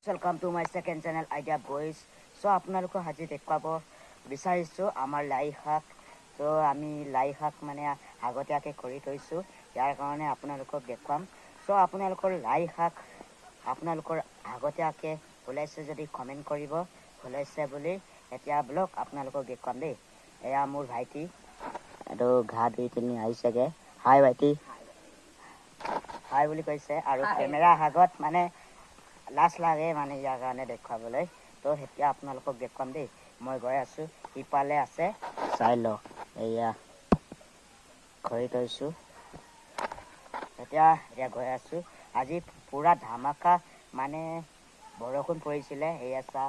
Welcome to my second channel Idea Boys. So আপোনালোকক আজি দেখুৱাব বিচাৰিছো আমাৰ লাই শাক। তো আমি লাই শাক মানে আগতীয়াকৈ কৰি থৈছো, ইয়াৰ কাৰণে আপোনালোকক দেখুৱাম। সো আপোনালোকৰ লাই শাক আপোনালোকৰ আগতীয়াকৈ ওলাইছে যদি কমেণ্ট কৰিব ওলাইছে বুলি। এতিয়া ব্লগ আপোনালোকক দেখুৱাম দেই। এয়া মোৰ ভাইটি, এইটো ঘা ধুই পিনি আহিছেগৈ। হাই ভাইটি, হাই বুলি কৈছে। আৰু কেমেৰা আগত মানে লাজ লাগে মানে ইয়াৰ কাৰণে দেখুৱাবলৈ। তো এতিয়া আপোনালোকক দেখুৱাম দেই। মই গৈ আছোঁ, ইফালে আছে চাই লওক। এয়া ঘড়ী থৈছোঁ, এতিয়া গৈ আছোঁ। আজি পূৰা ধামাকা মানে বৰষুণ পৰিছিলে। এয়া চাহ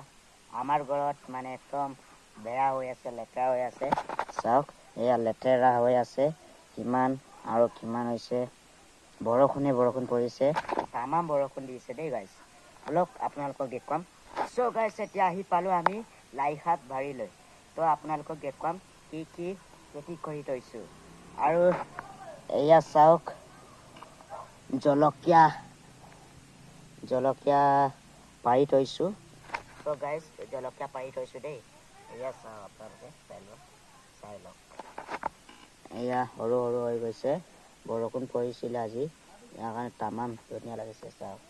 আমাৰ ঘৰত মানে একদম বেয়া হৈ আছে, লেতেৰা হৈ আছে। চাওক এয়া লেতেৰা হৈ আছে কিমান, আৰু কিমান হৈছে। বৰষুণ পৰিছে, তামাম বৰষুণ দিছে দেই গাইছ। ব্লগ আপোনালোকক দেখুৱাম। চ' গাইছ এতিয়া আহি পালোঁ আমি লাই শাক বাৰীলৈ। তো আপোনালোকক দেখুৱাম কি কি খেতি কৰি থৈছোঁ। আৰু এয়া চাওক জলকীয়া পাৰি থৈছোঁ। চ' গাইছ জলকীয়া পাৰি থৈছোঁ দেই। এয়া চাওক আপোনালোকে চাই লওক। এয়া সৰু সৰু হৈ গৈছে, বৰষুণ পৰিছিলে আজি, ইয়াৰ কাৰণে তামাম ধুনীয়া লাগিছে। চাওক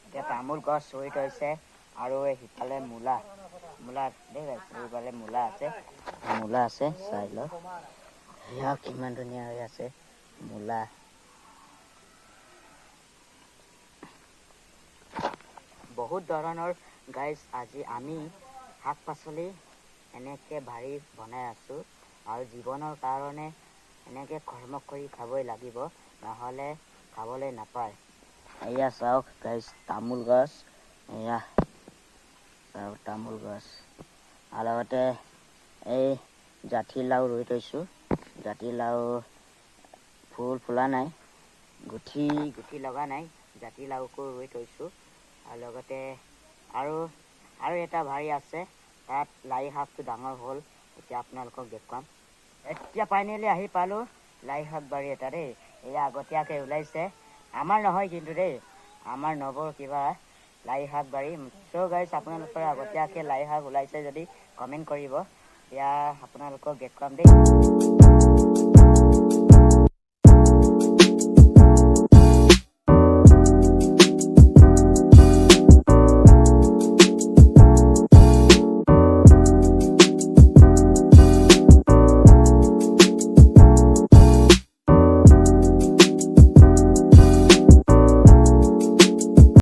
এতিয়া তামোল গছ ৰুই থৈছে। আৰু সিফালে মূলা দেই গাইছ, এইফালে মূলা আছে চাই লওক। সেয়া কিমান ধুনীয়া হৈ আছে মূলা। বহুত ধৰণৰ গাইছ আজি আমি শাক পাচলি এনেকৈ বাৰী বনাই আছোঁ। আৰু জীৱনৰ কাৰণে এনেকৈ কৰ্ম কৰি খাবই লাগিব, নহ'লে খাবলৈ নাপায়। এয়া চাওক গাইছ তামোল গছ, এয়া চাওক তামোল গছ। আৰু লগতে এই জাতিলাও ৰুই থৈছোঁ। জাতিলাও ফুলা নাই, গুঠি লগা নাই। জাতিলাওকো ৰুই থৈছোঁ। আৰু লগতে আৰু এটা বাৰী আছে, তাত লাই শাকটো ডাঙৰ হ'ল। এতিয়া আপোনালোকক দেখুৱাম। এতিয়া ফাইনেলি আহি পালোঁ লাই শাক বাৰী এটা দেই। এয়া আগতীয়াকৈ ওলাইছে, আমাৰ নহয় কিন্তু দেই, আমাৰ নৱৰ কিবা লাই শাক বাৰী। চ' গাইছ আপোনালোকৰ আগতীয়াকৈ লাই শাক ওলাইছে যদি কমেণ্ট কৰিব। এতিয়া আপোনালোকক দেখুৱাম দেই।